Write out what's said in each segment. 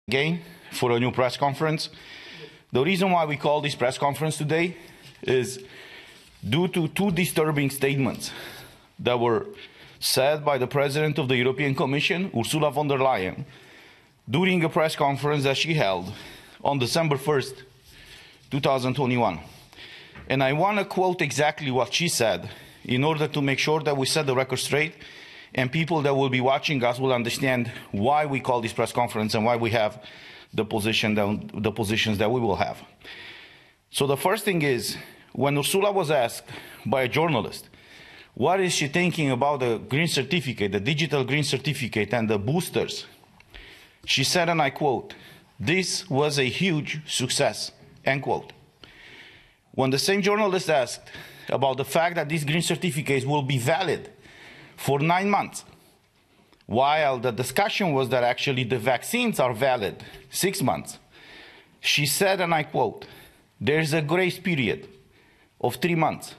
again for a new press conference. The reason why we call this press conference today is due to two disturbing statements that were said by the President of the European Commission, Ursula von der Leyen, during a press conference that she held on December 1st, 2021. And I want to quote exactly what she said in order to make sure that we set the record straight and people that will be watching us will understand why we call this press conference and why we have the positions that we will have. So the first thing is, when Ursula was asked by a journalist, what is she thinking about the green certificate, the digital green certificate and the boosters? She said, and I quote, "This was a huge success," end quote. When the same journalist asked about the fact that these green certificates will be valid for 9 months, while the discussion was that actually the vaccines are valid 6 months, she said, and I quote, "There's a grace period of 3 months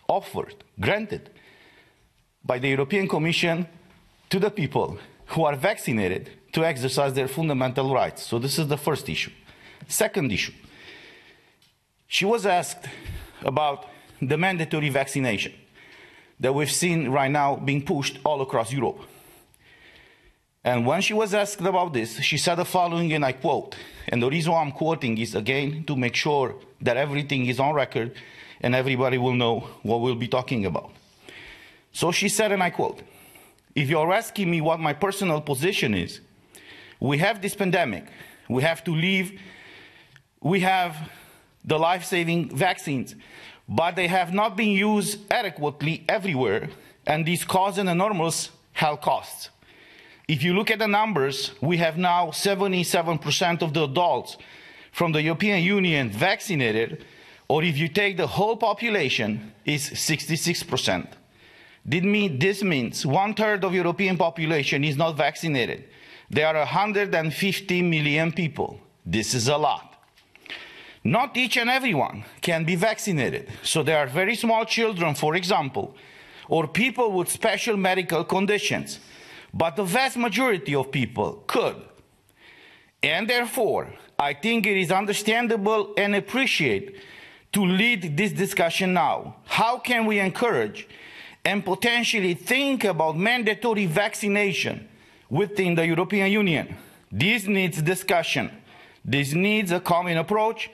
offered, granted by the European Commission to the people who are vaccinated to exercise their fundamental rights." So this is the first issue. Second issue, she was asked about the mandatory vaccination that we've seen right now being pushed all across Europe. And when she was asked about this, she said the following, and I quote, and the reason why I'm quoting is, again, to make sure that everything is on record and everybody will know what we'll be talking about. So she said, and I quote, "If you're asking me what my personal position is, we have this pandemic, we have to leave, we have the life-saving vaccines, but they have not been used adequately everywhere, and these cause an enormous health costs. If you look at the numbers, we have now 77% of the adults from the European Union vaccinated, or if you take the whole population, is 66%. This means 1/3 of European population is not vaccinated. There are 150 million people. This is a lot. Not each and everyone can be vaccinated. So there are very small children, for example, or people with special medical conditions. But the vast majority of people could. And therefore, I think it is understandable and appreciated to lead this discussion now. How can we encourage and potentially think about mandatory vaccination within the European Union? This needs discussion. This needs a common approach.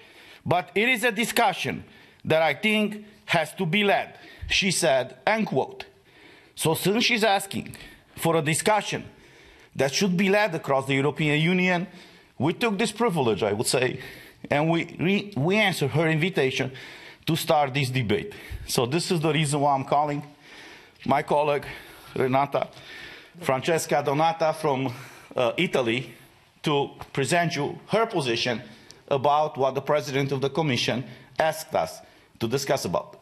But it is a discussion that I think has to be led, she said, end quote. So since she's asking for a discussion that should be led across the European Union, we took this privilege, I would say, and we answered her invitation to start this debate. So this is the reason why I'm calling my colleague, Francesca Donata from Italy, to present you her position about what the President of the Commission asked us to discuss about.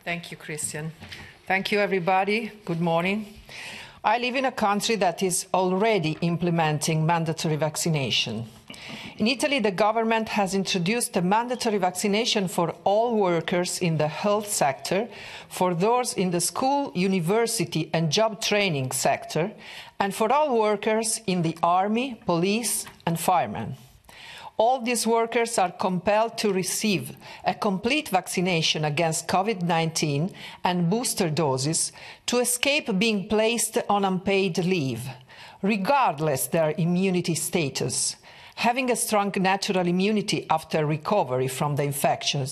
Thank you, Christian. Thank you, everybody. Good morning. I live in a country that is already implementing mandatory vaccination. In Italy, the government has introduced a mandatory vaccination for all workers in the health sector, for those in the school, university and job training sector, and for all workers in the army, police and firemen. All these workers are compelled to receive a complete vaccination against COVID-19 and booster doses to escape being placed on unpaid leave, regardless their immunity status. Having a strong natural immunity after recovery from the infection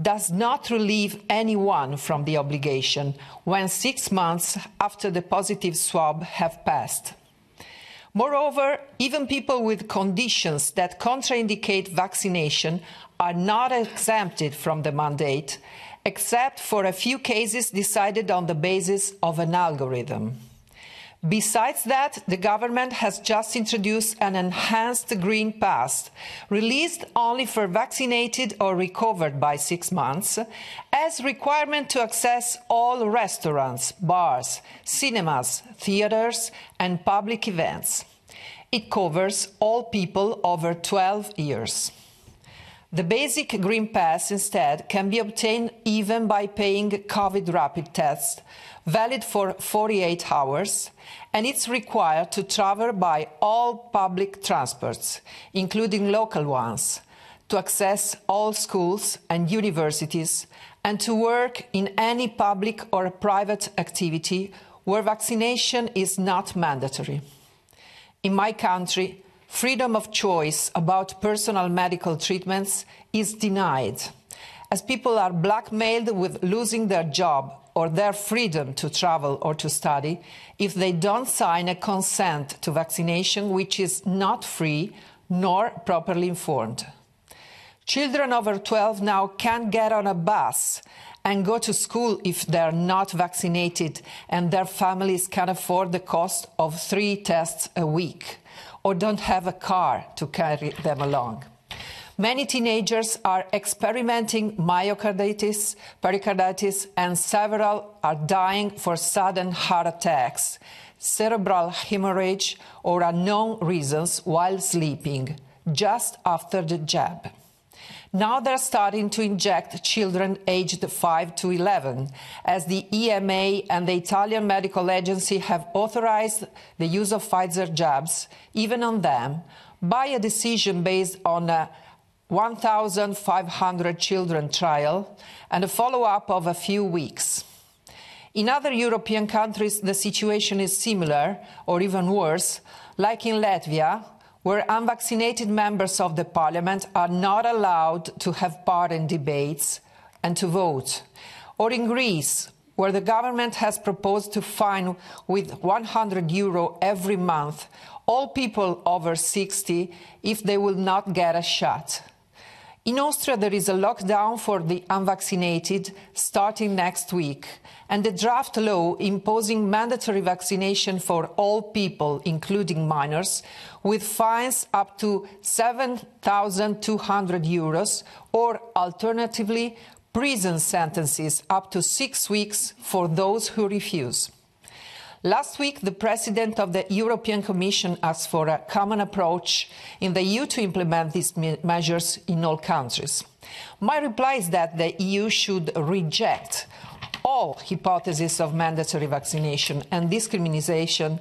does not relieve anyone from the obligation when 6 months after the positive swab have passed. Moreover, even people with conditions that contraindicate vaccination are not exempted from the mandate, except for a few cases decided on the basis of an algorithm. Besides that, the government has just introduced an enhanced Green Pass, released only for vaccinated or recovered by 6 months, as requirement to access all restaurants, bars, cinemas, theatres and public events. It covers all people over 12 years. The basic Green Pass, instead, can be obtained even by paying COVID rapid tests, valid for 48 hours, and it's required to travel by all public transports, including local ones, to access all schools and universities, and to work in any public or private activity where vaccination is not mandatory. In my country, freedom of choice about personal medical treatments is denied, as people are blackmailed with losing their job or their freedom to travel or to study if they don't sign a consent to vaccination which is not free nor properly informed. Children over 12 now can't get on a bus and go to school if they're not vaccinated and their families can afford the cost of 3 tests a week, or don't have a car to carry them along. Many teenagers are experimenting myocarditis, pericarditis, and several are dying for sudden heart attacks, cerebral hemorrhage, or unknown reasons while sleeping, just after the jab. Now they're starting to inject children aged 5 to 11, as the EMA and the Italian Medical Agency have authorized the use of Pfizer jabs, even on them, by a decision based on a 1,500 children trial and a follow-up of a few weeks. In other European countries, the situation is similar, or even worse, like in Latvia, where unvaccinated members of the parliament are not allowed to have part in debates and to vote, or in Greece, where the government has proposed to fine with €100 every month all people over 60 if they will not get a shot. In Austria, there is a lockdown for the unvaccinated starting next week, and the draft law imposing mandatory vaccination for all people, including minors, with fines up to €7,200 or, alternatively, prison sentences up to 6 weeks for those who refuse. Last week, the President of the European Commission asked for a common approach in the EU to implement these measures in all countries. My reply is that the EU should reject all hypotheses of mandatory vaccination and discrimination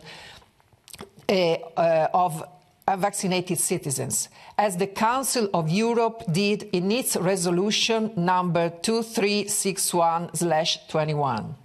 of unvaccinated citizens, as the Council of Europe did in its resolution number 2361/21.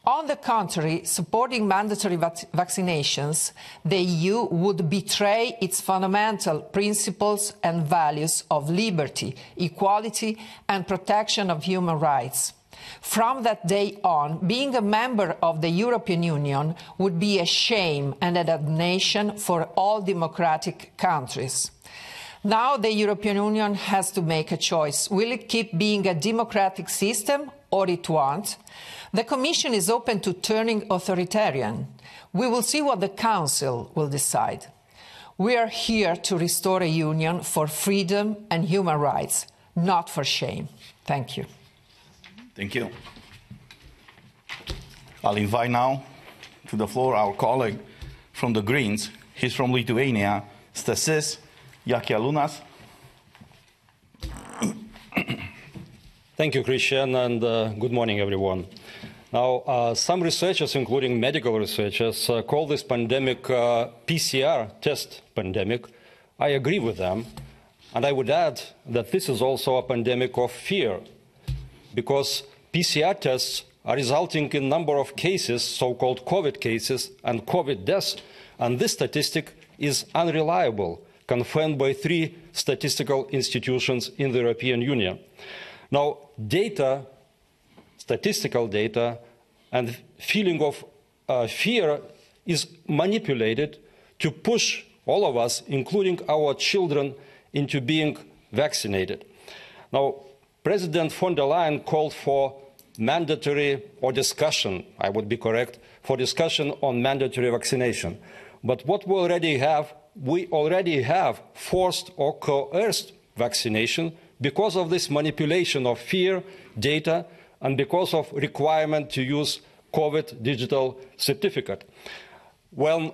On the contrary, supporting mandatory vaccinations, the EU would betray its fundamental principles and values of liberty, equality and protection of human rights. From that day on, being a member of the European Union would be a shame and a damnation for all democratic countries. Now the European Union has to make a choice. Will it keep being a democratic system or it won't? The Commission is open to turning authoritarian. We will see what the Council will decide. We are here to restore a union for freedom and human rights, not for shame. Thank you. Thank you. I'll invite now to the floor our colleague from the Greens. He's from Lithuania, Stasys Jakeliūnas. Thank you, Christian, and good morning, everyone. Now, some researchers, including medical researchers, call this pandemic PCR test pandemic. I agree with them, and I would add that this is also a pandemic of fear, because PCR tests are resulting in a number of cases, so-called COVID cases and COVID deaths, and this statistic is unreliable, confirmed by 3 statistical institutions in the European Union. Now, data, statistical data, and feeling of fear is manipulated to push all of us, including our children, into being vaccinated. Now, President von der Leyen called for mandatory, or discussion, I would be correct, for discussion on mandatory vaccination. But what we already have forced or coerced vaccination because of this manipulation of fear, data, and because of requirement to use COVID digital certificate. When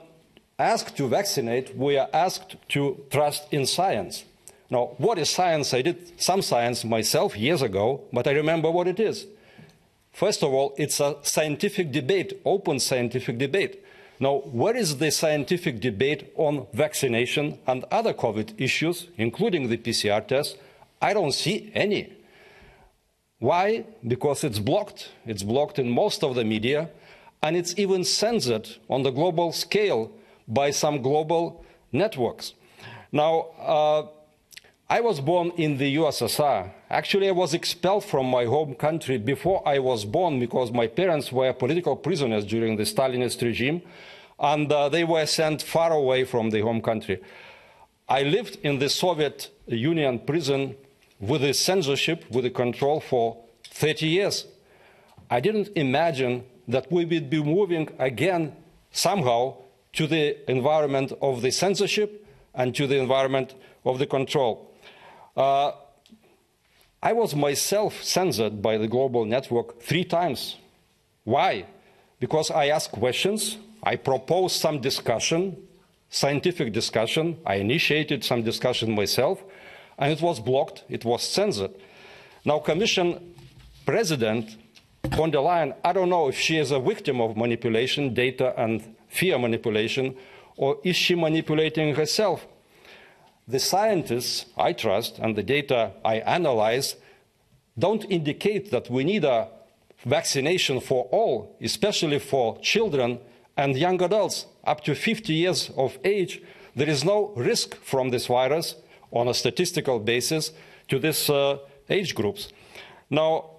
asked to vaccinate, we are asked to trust in science. Now, what is science? I did some science myself years ago, but I remember what it is. First of all, it's a scientific debate, open scientific debate. Now, where is the scientific debate on vaccination and other COVID issues, including the PCR test? I don't see any. Why? Because it's blocked. It's blocked in most of the media, and it's even censored on the global scale by some global networks. Now, I was born in the USSR. Actually, I was expelled from my home country before I was born because my parents were political prisoners during the Stalinist regime, and they were sent far away from the home country. I lived in the Soviet Union prison with the censorship, with the control for 30 years. I didn't imagine that we would be moving again somehow to the environment of the censorship and to the environment of the control. I was myself censored by the global network 3 times. Why? Because I asked questions, I proposed some discussion, scientific discussion, I initiated some discussion myself, and it was blocked, it was censored. Now, Commission President von der Leyen, I don't know if she is a victim of manipulation, data and fear manipulation, or is she manipulating herself? The scientists I trust and the data I analyze don't indicate that we need a vaccination for all, especially for children and young adults up to 50 years of age. There is no risk from this virus on a statistical basis to these age groups. Now,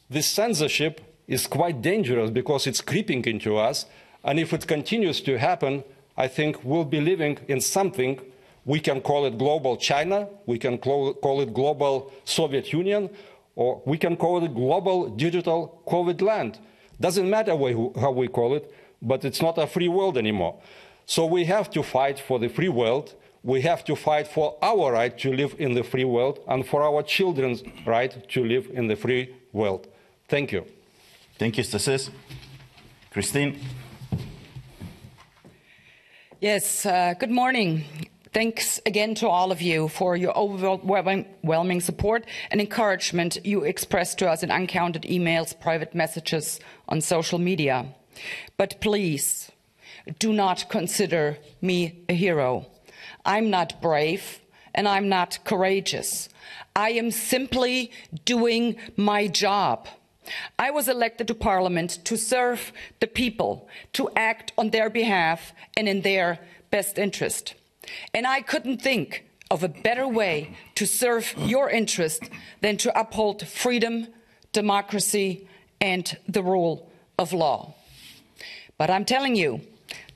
this censorship is quite dangerous because it's creeping into us, and if it continues to happen, I think we'll be living in something. We can call it global China, we can call it global Soviet Union, or we can call it global digital COVID land. Doesn't matter how we call it, but it's not a free world anymore. So we have to fight for the free world. We have to fight for our right to live in the free world and for our children's right to live in the free world. Thank you. Thank you, Stasis. Christine. Yes, good morning. Thanks again to all of you for your overwhelming support and encouragement you expressed to us in uncounted emails, private messages on social media. But please, do not consider me a hero. I'm not brave and I'm not courageous. I am simply doing my job. I was elected to Parliament to serve the people, to act on their behalf and in their best interest. And I couldn't think of a better way to serve your interest than to uphold freedom, democracy, and the rule of law. But I'm telling you,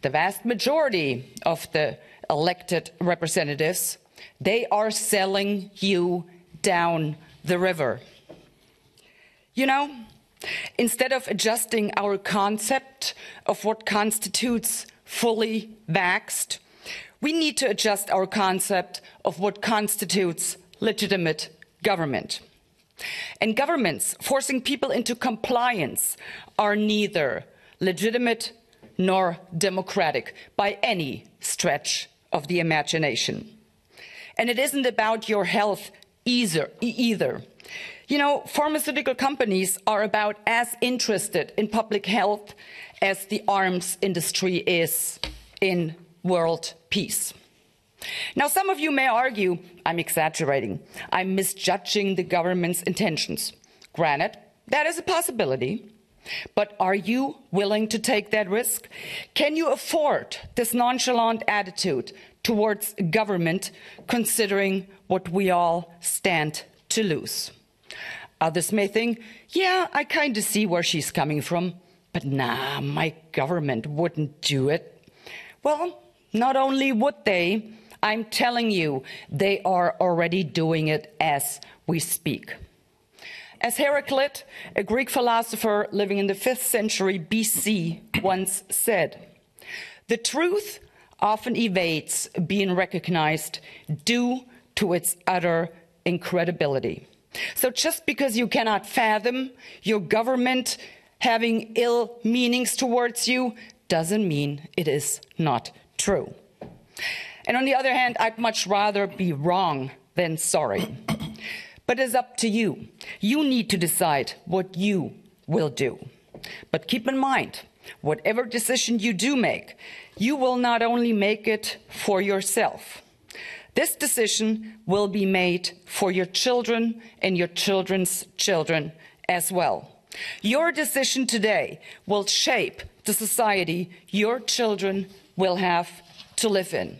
the vast majority of the elected representatives, they are selling you down the river. You know, instead of adjusting our concept of what constitutes fully vaxxed, we need to adjust our concept of what constitutes legitimate government. And governments forcing people into compliance are neither legitimate nor democratic by any stretch of the imagination. And it isn't about your health either. You know, pharmaceutical companies are about as interested in public health as the arms industry is in world peace. Now, some of you may argue I'm exaggerating. I'm misjudging the government's intentions. Granted, that is a possibility. But are you willing to take that risk? Can you afford this nonchalant attitude towards government, considering what we all stand to lose? Others may think, yeah, I kind of see where she's coming from, but nah, my government wouldn't do it. Well, not only would they, I'm telling you, they are already doing it as we speak. As Heraclit, a Greek philosopher living in the 5th century BC, once said, "The truth often evades being recognized due to its utter incredibility." So just because you cannot fathom your government having ill meanings towards you doesn't mean it is not true. And on the other hand, I'd much rather be wrong than sorry. But it's up to you. You need to decide what you will do. But keep in mind, whatever decision you do make, you will not only make it for yourself. This decision will be made for your children and your children's children as well. Your decision today will shape the society your children will have to live in.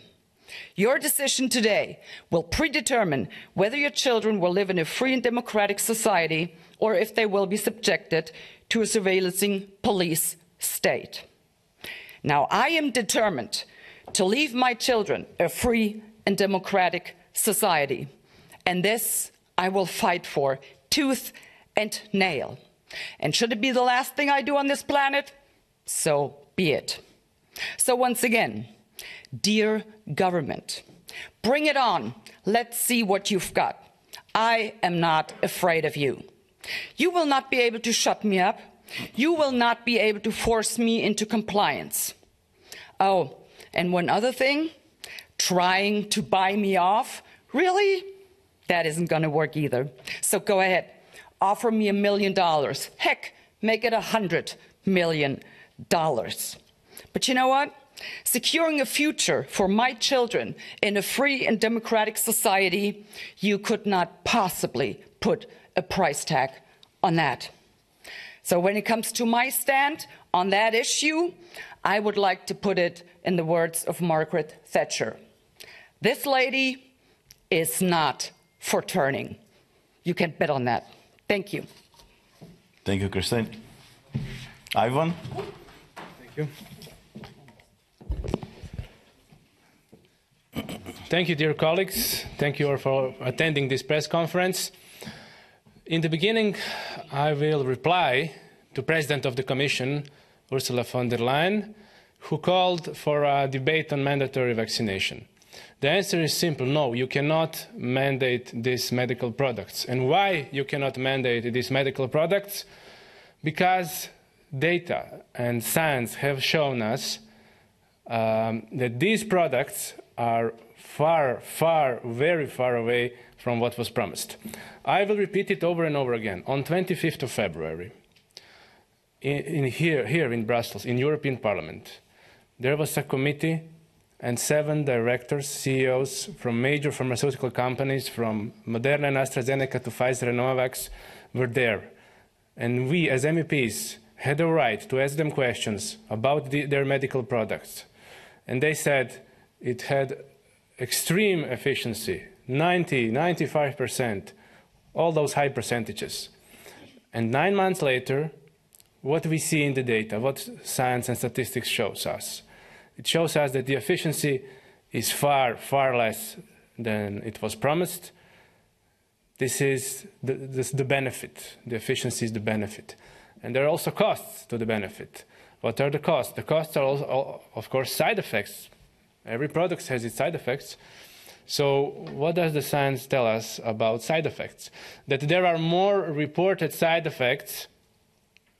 Your decision today will predetermine whether your children will live in a free and democratic society or if they will be subjected to a surveillancing police state. Now, I am determined to leave my children a free and democratic society, and this I will fight for tooth and nail. And should it be the last thing I do on this planet, so be it. So once again, dear government, bring it on. Let's see what you've got. I am not afraid of you. You will not be able to shut me up. You will not be able to force me into compliance. Oh, and one other thing, trying to buy me off, really? That isn't going to work either. So go ahead, offer me $1 million. Heck, make it $100 million. But you know what? Securing a future for my children in a free and democratic society, you could not possibly put a price tag on that. So when it comes to my stand on that issue, I would like to put it in the words of Margaret Thatcher. This lady is not for turning. You can bet on that. Thank you. Thank you, Christine. Ivan? Thank you. Thank you, dear colleagues. Thank you all for attending this press conference. In the beginning, I will reply to President of the Commission, Ursula von der Leyen, who called for a debate on mandatory vaccination. The answer is simple: no, you cannot mandate these medical products. And why you cannot mandate these medical products? Because data and science have shown us that these products are very far away from what was promised. I will repeat it over and over again. On 25th of February, here in Brussels, in European Parliament, there was a committee and 7 directors, CEOs from major pharmaceutical companies, from Moderna and AstraZeneca to Pfizer and Novavax, were there. And we, as MEPs, had a right to ask them questions about their medical products. And they said it had extreme efficiency, 90, 95%, all those high percentages. And 9 months later, what we see in the data, what science and statistics shows us, it shows us that the efficiency is far less than it was promised. This is the benefit. The efficiency is the benefit. And there are also costs to the benefit. What are the costs? The costs are also, of course, side effects. Every product has its side effects. So what does the science tell us about side effects? That there are more reported side effects,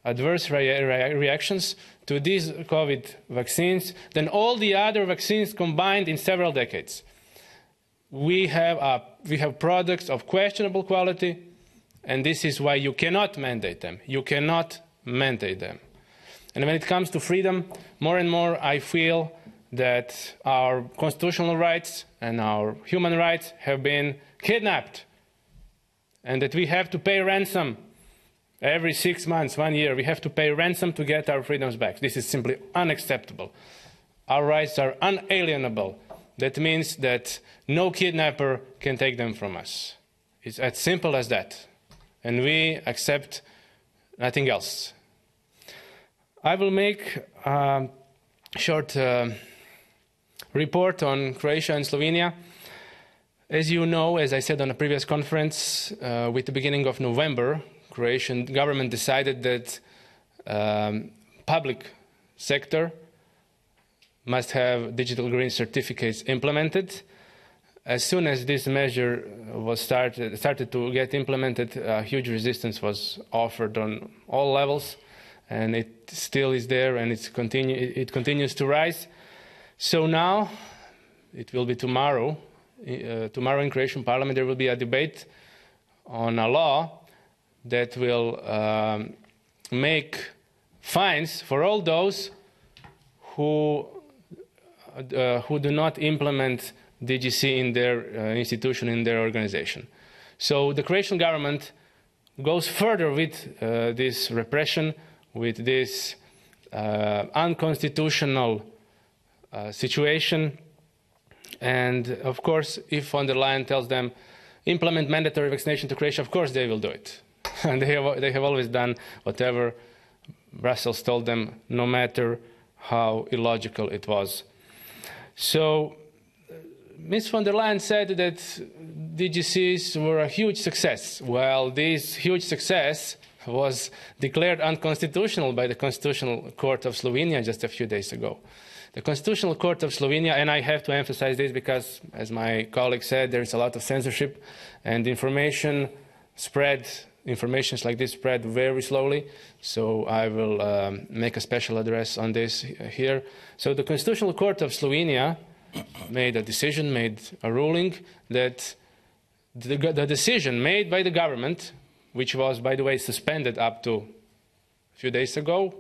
adverse reactions to these COVID vaccines than all the other vaccines combined in several decades. We have products of questionable quality, and this is why you cannot mandate them. You cannot mandate them. And when it comes to freedom, more and more I feel that our constitutional rights and our human rights have been kidnapped, and that we have to pay ransom every 6 months, 1 year. We have to pay ransom to get our freedoms back. This is simply unacceptable. Our rights are unalienable. That means that no kidnapper can take them from us. It's as simple as that. And we accept nothing else. I will make a short report on Croatia and Slovenia. As you know, as I said on a previous conference, with the beginning of November, Croatian government decided that public sector must have digital green certificates implemented. As soon as this measure was started to get implemented, huge resistance was offered on all levels, and it still is there, and it continues to rise. So now it will be tomorrow. Tomorrow in Croatian Parliament there will be a debate on a law that will make fines for all those who do not implement DGC in their institution, in their organization. So the Croatian government goes further with this repression, with this unconstitutional situation. And of course, if von der Leyen tells them, implement mandatory vaccination to Croatia, of course they will do it. And they have always done whatever Brussels told them, no matter how illogical it was. So Ms. von der Leyen said that DGCs were a huge success. Well, this huge success was declared unconstitutional by the Constitutional Court of Slovenia just a few days ago. The Constitutional Court of Slovenia, and I have to emphasize this because, as my colleague said, there is a lot of censorship and information like this spread very slowly, so I will make a special address on this here. So the Constitutional Court of Slovenia made a ruling that the decision made by the government, which was, by the way, suspended up to a few days ago,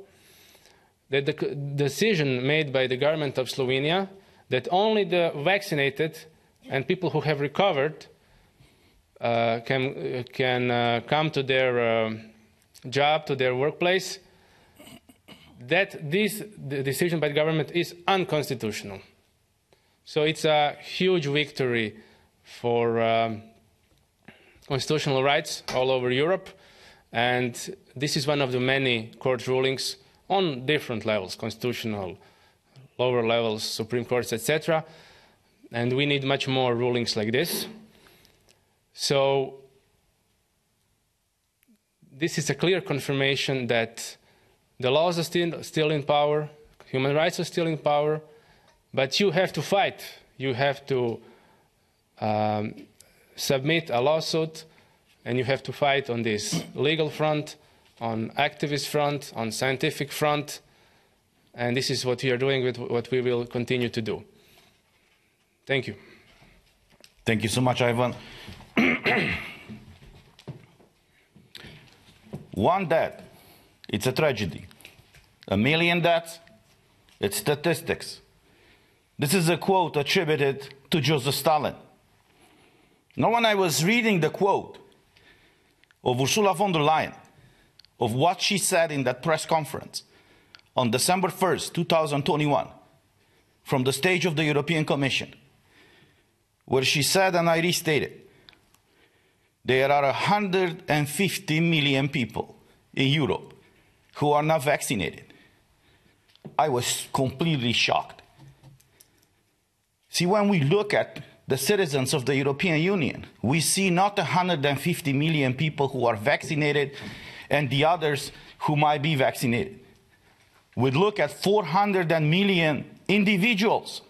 that the decision made by the government of Slovenia that only the vaccinated and people who have recovered can come to their job, to their workplace, that the decision by the government is unconstitutional. So it's a huge victory for constitutional rights all over Europe, and this is one of the many court rulings on different levels, constitutional, lower levels, Supreme Courts, etc. And we need much more rulings like this. So this is a clear confirmation that the laws are still in power, human rights are still in power, but you have to fight. You have to submit a lawsuit, and you have to fight on this legal front, on activist front, on scientific front, and this is what we are doing, with what we will continue to do. Thank you. Thank you so much, Ivan. One death, it's a tragedy. 1 million deaths, it's statistics. This is a quote attributed to Joseph Stalin. Now, when I was reading the quote of Ursula von der Leyen, of what she said in that press conference on December 1st, 2021, from the stage of the European Commission, where she said, and I restate it, there are 150 million people in Europe who are not vaccinated. I was completely shocked. See, when we look at the citizens of the European Union, we see not 150 million people who are vaccinated and the others who might be vaccinated. We look at 400 million individuals,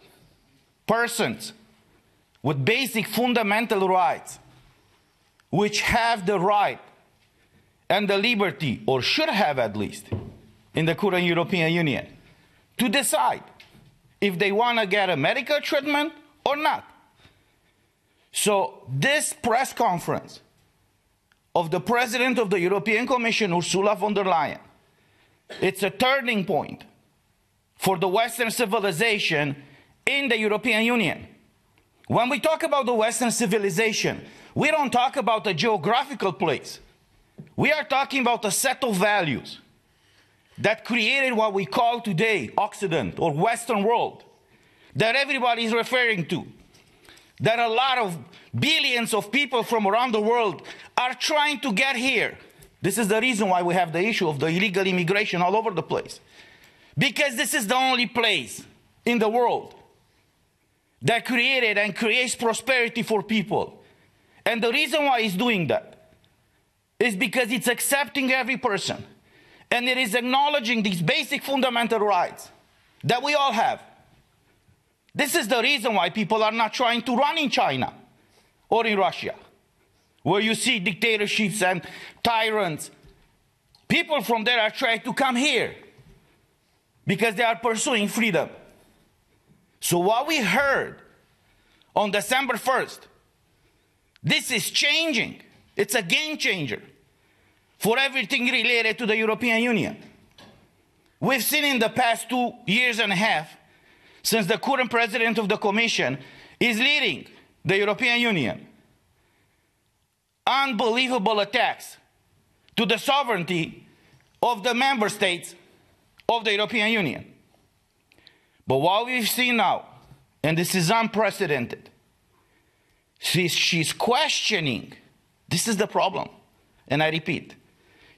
persons with basic fundamental rights, which have the right and the liberty, or should have at least, in the current European Union, to decide if they want to get a medical treatment or not. So this press conference of the President of the European Commission, Ursula von der Leyen, it's a turning point for the Western civilization in the European Union. When we talk about the Western civilization, we don't talk about a geographical place. We are talking about a set of values that created what we call today Occident or Western world, that everybody is referring to, that a lot of billions of people from around the world are trying to get here. This is the reason why we have the issue of the illegal immigration all over the place. Because this is the only place in the world that created and creates prosperity for people. And the reason why it's doing that is because it's accepting every person. And it is acknowledging these basic fundamental rights that we all have. This is the reason why people are not trying to run in China or in Russia, where you see dictatorships and tyrants. People from there are trying to come here because they are pursuing freedom. So what we heard on December 1st. This is changing. It's a game changer for everything related to the European Union. We've seen in the past 2 years and a half, since the current president of the Commission is leading the European Union, unbelievable attacks to the sovereignty of the member states of the European Union. But what we've seen now, and this is unprecedented, she's questioning, this is the problem, and I repeat,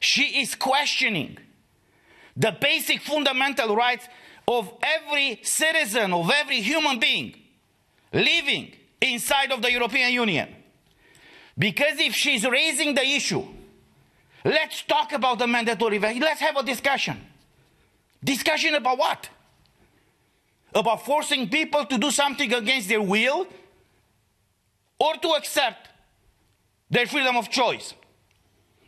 she is questioning the basic fundamental rights of every citizen, of every human being living inside of the European Union. Because if she's raising the issue, let's talk about the mandatory vaccine, let's have a discussion. Discussion about what? About forcing people to do something against their will, or to accept their freedom of choice.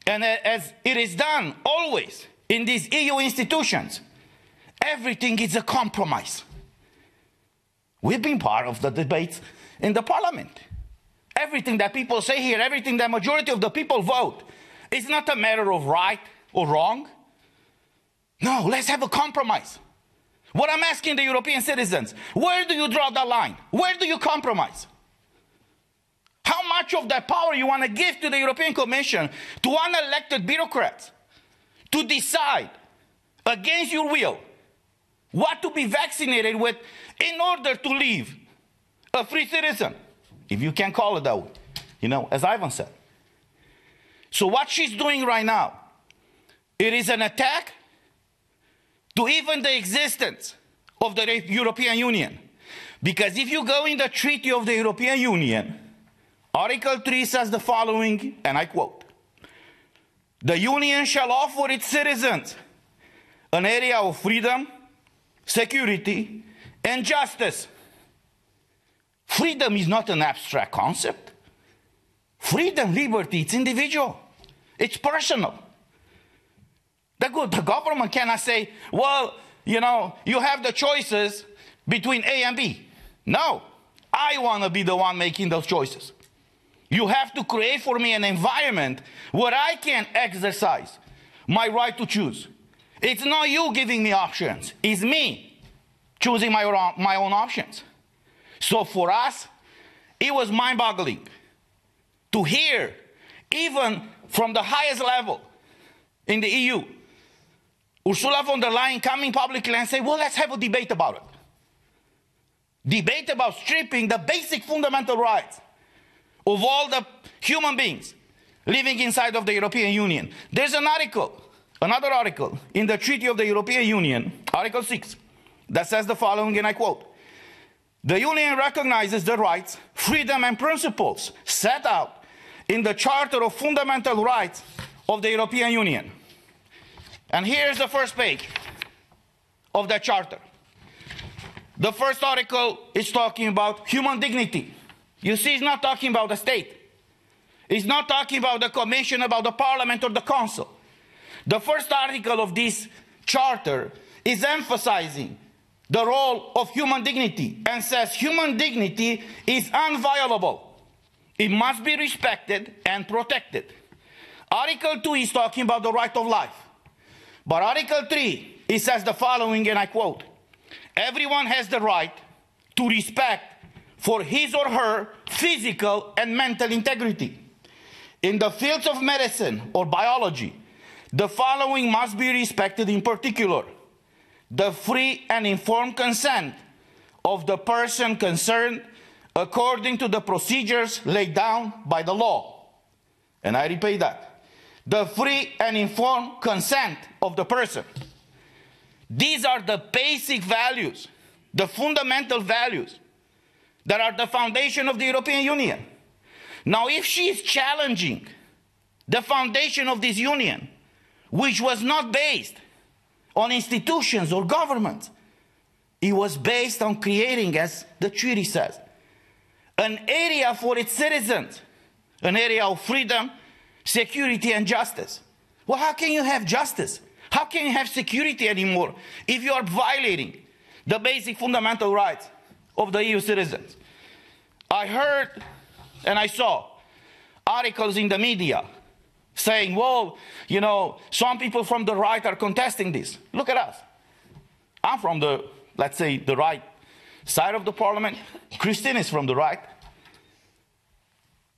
And as it is done always in these EU institutions, everything is a compromise. We've been part of the debates in the parliament. Everything that people say here, everything that majority of the people vote, is not a matter of right or wrong. No, let's have a compromise. What I'm asking the European citizens, where do you draw the line? Where do you compromise? How much of that power you want to give to the European Commission, to unelected bureaucrats, to decide against your will what to be vaccinated with in order to live a free citizen, if you can call it that way, as Ivan said. So what she's doing right now, it is an attack to even the existence of the European Union. Because if you go in the Treaty of the European Union, Article 3 says the following, and I quote, "The Union shall offer its citizens an area of freedom, security, and justice." Freedom is not an abstract concept. Freedom, liberty, it's individual. It's personal. The government cannot say, well, you have the choices between A and B. No, I want to be the one making those choices. You have to create for me an environment where I can exercise my right to choose. It's not you giving me options. It's me choosing my own options. So for us, it was mind-boggling to hear, even from the highest level in the EU, Ursula von der Leyen coming publicly and say, well, let's have a debate about it. Debate about stripping the basic fundamental rights of all the human beings living inside of the European Union. There's another article in the Treaty of the European Union, Article 6, that says the following, and I quote, "The Union recognizes the rights, freedom, and principles set out in the Charter of Fundamental Rights of the European Union." And here's the first page of that charter. The first article is talking about human dignity. You see, it's not talking about the state. It's not talking about the Commission, about the Parliament, or the Council. The first article of this charter is emphasizing the role of human dignity and says human dignity is inviolable. It must be respected and protected. Article 2 is talking about the right of life. But Article 3, it says the following, and I quote, "Everyone has the right to respect for his or her physical and mental integrity. In the fields of medicine or biology, the following must be respected in particular: the free and informed consent of the person concerned according to the procedures laid down by the law." And I repeat that. The free and informed consent of the person. These are the basic values, the fundamental values that are the foundation of the European Union. Now, if she is challenging the foundation of this union, which was not based on institutions or governments, it was based on creating, as the treaty says, an area for its citizens, an area of freedom, security, and justice. Well, how can you have justice? How can you have security anymore if you are violating the basic fundamental rights of the EU citizens? I heard and I saw articles in the media saying, well, you know, some people from the right are contesting this. Look at us. I'm from the, let's say, the right side of the parliament. Christine is from the right.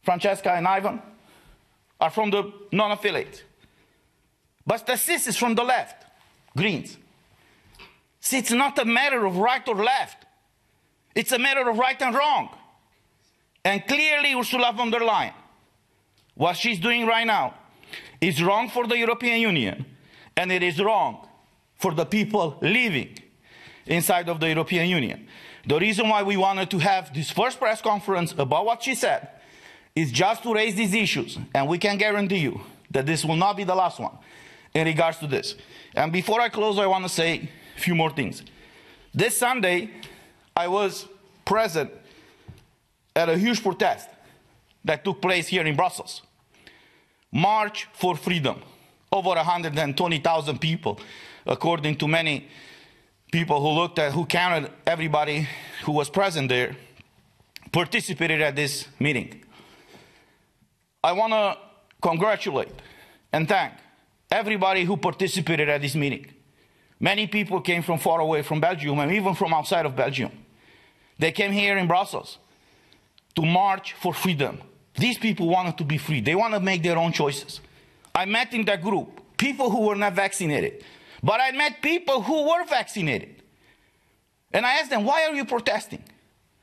Francesca and Ivan are from the non-affiliate. But Stasis is from the left, Greens. See, it's not a matter of right or left. It's a matter of right and wrong. And clearly Ursula von der Leyen, what she's doing right now, is wrong for the European Union, and it is wrong for the people living inside of the European Union. The reason why we wanted to have this first press conference about what she said is just to raise these issues, and we can guarantee you that this will not be the last one in regards to this. And before I close, I want to say a few more things. This Sunday, I was present at a huge protest that took place here in Brussels. March for Freedom. Over 120,000 people, according to many people who counted everybody who was present there, participated at this meeting. I want to congratulate and thank everybody who participated at this meeting. Many people came from far away from Belgium and even from outside of Belgium. They came here in Brussels to march for freedom. These people wanted to be free. They want to make their own choices. I met in that group people who were not vaccinated, but I met people who were vaccinated. And I asked them, why are you protesting?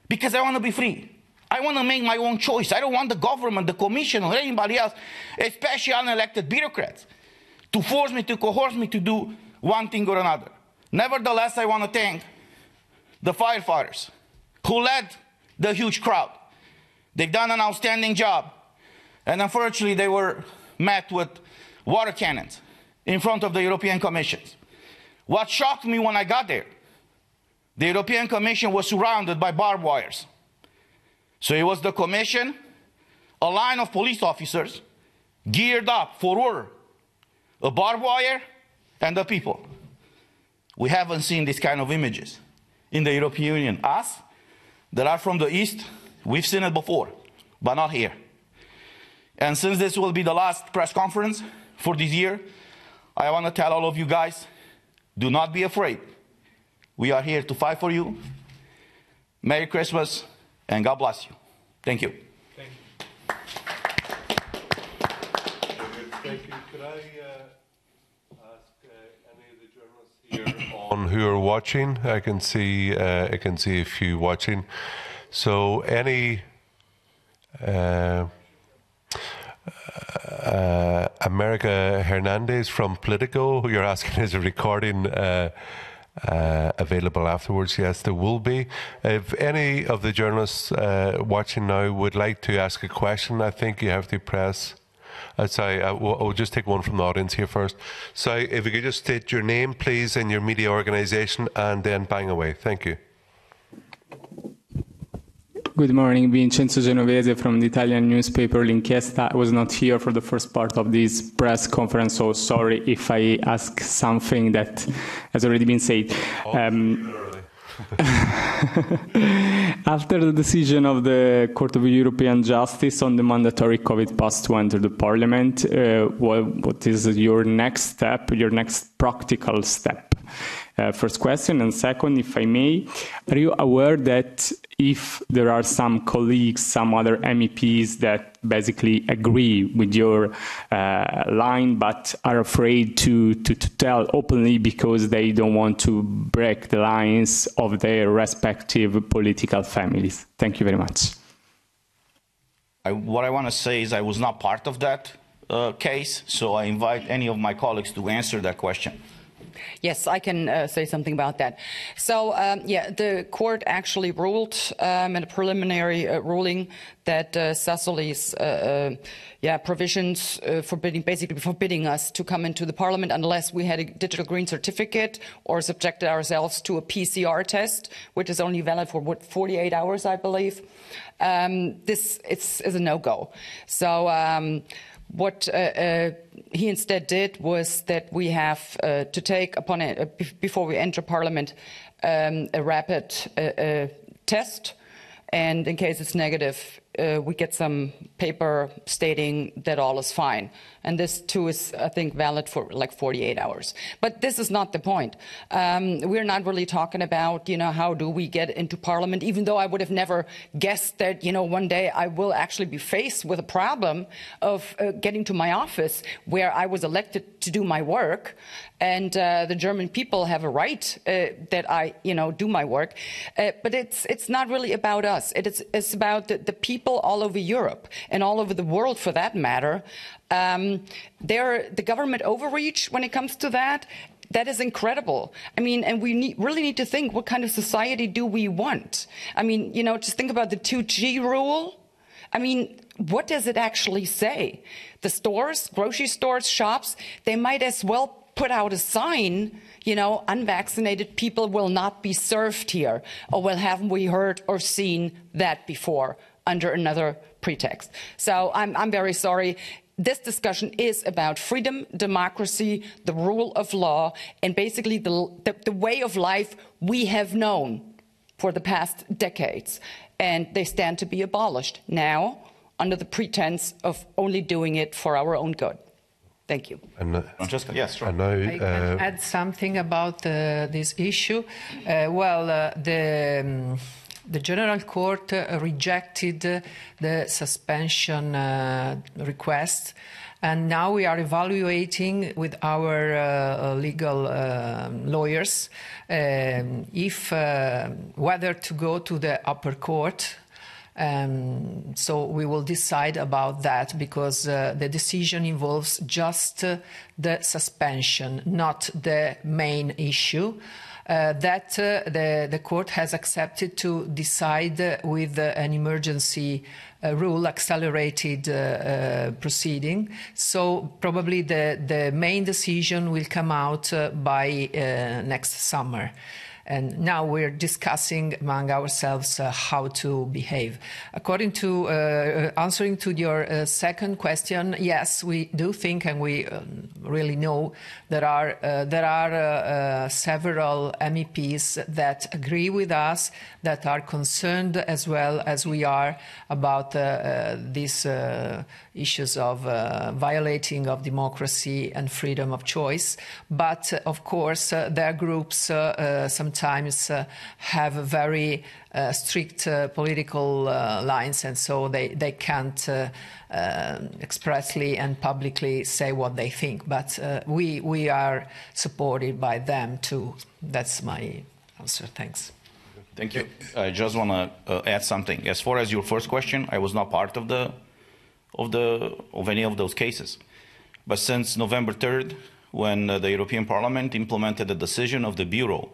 Because I want to be free. I want to make my own choice. I don't want the government, the commission, or anybody else, especially unelected bureaucrats, to force me, to coerce me to do one thing or another. Nevertheless, I want to thank the firefighters who led the huge crowd. They've done an outstanding job. And unfortunately, they were met with water cannons in front of the European Commission. What shocked me when I got there, the European Commission was surrounded by barbed wires. So it was the Commission, a line of police officers, geared up for war, a barbed wire, and the people. We haven't seen this kind of images in the European Union. Us, that are from the East, we've seen it before, but not here. And since this will be the last press conference for this year, I want to tell all of you guys, do not be afraid. We are here to fight for you. Merry Christmas, and God bless you. Thank you. Thank you. Thank you. Could I ask any of the journalists here on who are watching? I can see a few watching. So any America Hernandez from Politico, you're asking, is a recording available afterwards? Yes, there will be. If any of the journalists watching now would like to ask a question, I think you have to press. Sorry, we'll just take one from the audience here first. So if you could just state your name, please, and your media organisation, and then bang away. Thank you. Good morning, Vincenzo Genovese from the Italian newspaper L'Inchiesta. I was not here for the first part of this press conference, so sorry if I ask something that has already been said. After the decision of the Court of European Justice on the mandatory COVID pass to enter the Parliament, what is your next step, your next practical step? First question, and second, if I may, are you aware that if there are some colleagues, some other MEPs that basically agree with your line but are afraid to tell openly because they don't want to break the lines of their respective political families? Thank you very much. What I want to say is I was not part of that case, so I invite any of my colleagues to answer that question. Yes, I can say something about that. So, yeah, the court actually ruled in a preliminary ruling that Sassoli's provisions basically forbidding us to come into the parliament unless we had a digital green certificate or subjected ourselves to a PCR test, which is only valid for 48 hours, I believe. This is a no-go. So. What he instead did was that we have to take upon it, before we enter Parliament, a rapid test and in case it's negative, we get some paper stating that all is fine. And this too is, I think, valid for like 48 hours. But this is not the point. We're not really talking about, how do we get into parliament, even though I would have never guessed that, one day I will actually be faced with a problem of getting to my office where I was elected to do my work. And the German people have a right that I, do my work. But it's not really about us. It's about the people all over Europe and all over the world, for that matter. The government overreach when it comes to that is incredible. I mean, and we really need to think, what kind of society do we want? I mean, just think about the 2G rule. I mean, what does it actually say? The stores, grocery stores, shops, they might as well put out a sign, unvaccinated people will not be served here. Or, well, haven't we heard or seen that before under another pretext? So I'm very sorry. This discussion is about freedom, democracy, the rule of law, and basically the way of life we have known for the past decades. And they stand to be abolished now under the pretense of only doing it for our own good. Thank you. Francesca, yes, sure. I can add something about this issue. The General Court rejected the suspension request, and now we are evaluating with our legal lawyers if whether to go to the upper court. So we will decide about that, because the decision involves just the suspension, not the main issue. That the court has accepted to decide with an emergency rule, accelerated proceeding. So probably the main decision will come out by next summer. And now we're discussing among ourselves how to behave. According to answering to your second question, yes, we do think, and we really know there are several MEPs that agree with us, that are concerned as well as we are about these issues of violating of democracy and freedom of choice. But of course, their groups sometimes have very strict political lines, and so they can't expressly and publicly say what they think. But we are supported by them too. That's my answer. Thanks. Thank you. I just want to add something. As far as your first question, I was not part of any of those cases. But since November 3rd, when the European Parliament implemented the decision of the Bureau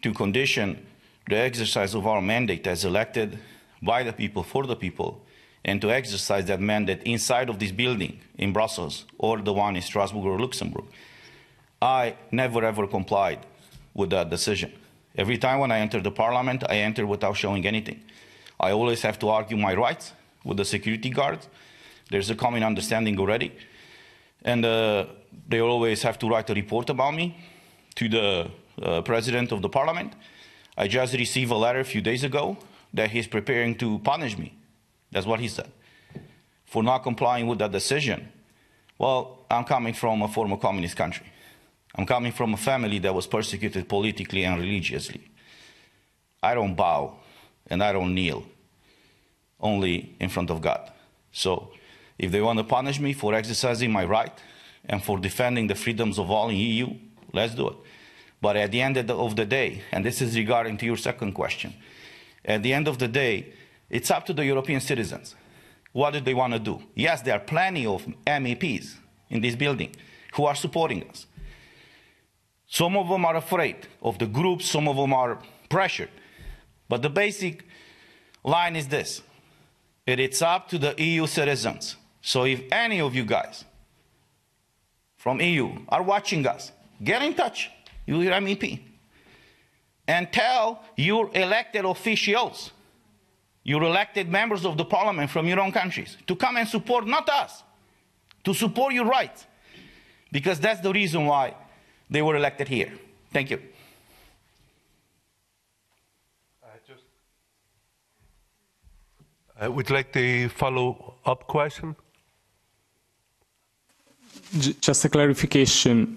to condition the exercise of our mandate as elected by the people for the people, and to exercise that mandate inside of this building in Brussels or the one in Strasbourg or Luxembourg, I never ever complied with that decision. Every time when I enter the parliament, I enter without showing anything. I always have to argue my rights with the security guards. There's a common understanding already. And they always have to write a report about me to the president of the parliament. I just received a letter a few days ago that he's preparing to punish me. That's what he said, for not complying with that decision. Well, I'm coming from a former communist country. I'm coming from a family that was persecuted politically and religiously. I don't bow and I don't kneel, only in front of God. So if they want to punish me for exercising my right and for defending the freedoms of all in EU, let's do it. But at the end of the day, and this is regarding to your second question, at the end of the day, it's up to the European citizens. What do they want to do? Yes, there are plenty of MEPs in this building who are supporting us. Some of them are afraid of the groups, some of them are pressured. But the basic line is this: it's up to the EU citizens. So if any of you guys from EU are watching us, get in touch, your MEP, and tell your elected officials, your elected members of the parliament from your own countries, to come and support, not us, to support your rights, because that's the reason why they were elected here. Thank you. Would you like the follow-up question? Just a clarification.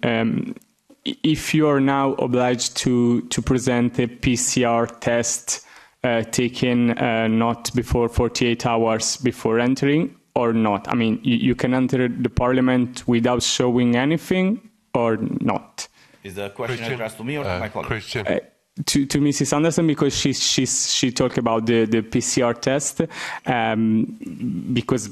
If you are now obliged to present a PCR test taken not before 48 hours before entering or not? I mean, you can enter the parliament without showing anything or not? Is the question addressed to me or to my colleague? Christian. To Mrs. Anderson, because she talked about the PCR test, because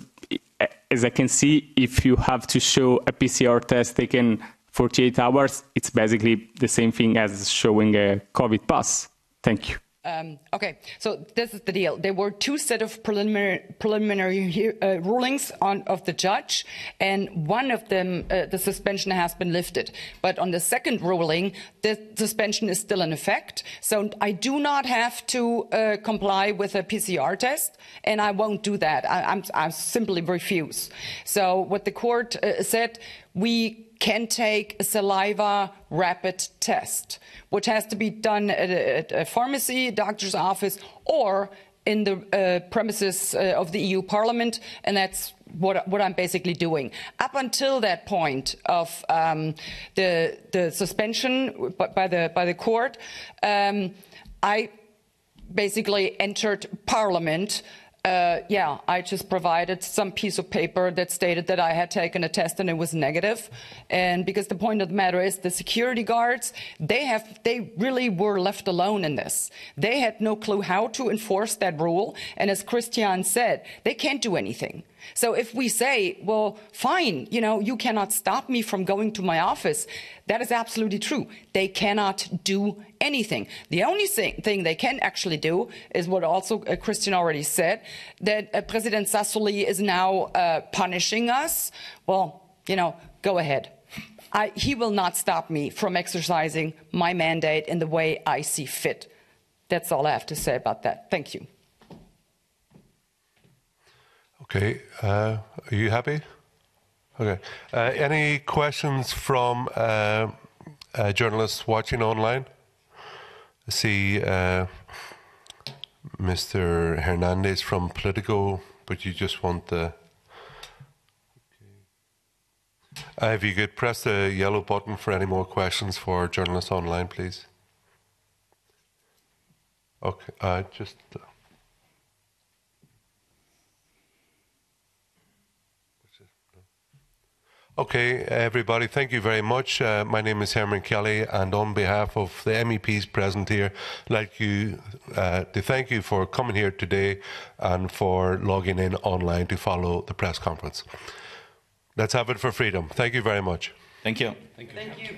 as I can see, if you have to show a PCR test taken 48 hours, it's basically the same thing as showing a COVID pass. Thank you. Okay, so this is the deal. There were two set of preliminary rulings of the judge, and one of them, the suspension has been lifted. But on the second ruling, the suspension is still in effect. So I do not have to comply with a PCR test, and I won't do that. I simply refuse. So what the court said, we can take a saliva rapid test, which has to be done at a pharmacy, doctor's office, or in the premises of the EU Parliament, and that's what I'm basically doing. Up until that point of the suspension by the court, I basically entered Parliament. I just provided some piece of paper that stated that I had taken a test and it was negative. And because the point of the matter is the security guards, they really were left alone in this. They had no clue how to enforce that rule. And as Christian said, they can't do anything. So if we say, well, fine, you cannot stop me from going to my office, that is absolutely true. They cannot do anything. The only thing they can actually do is what also Christian already said, that President Sassoli is now punishing us. Well, go ahead. He will not stop me from exercising my mandate in the way I see fit. That's all I have to say about that. Thank you. Okay, are you happy? Okay. Any questions from journalists watching online? I see Mr. Hernandez from Politico, but you just want the... Okay. If you could press the yellow button for any more questions for journalists online, please. Okay, Okay, everybody, thank you very much. My name is Herman Kelly, and on behalf of the MEPs present here, I'd like to thank you for coming here today and for logging in online to follow the press conference. Let's have it for freedom. Thank you very much. Thank you. Thank you.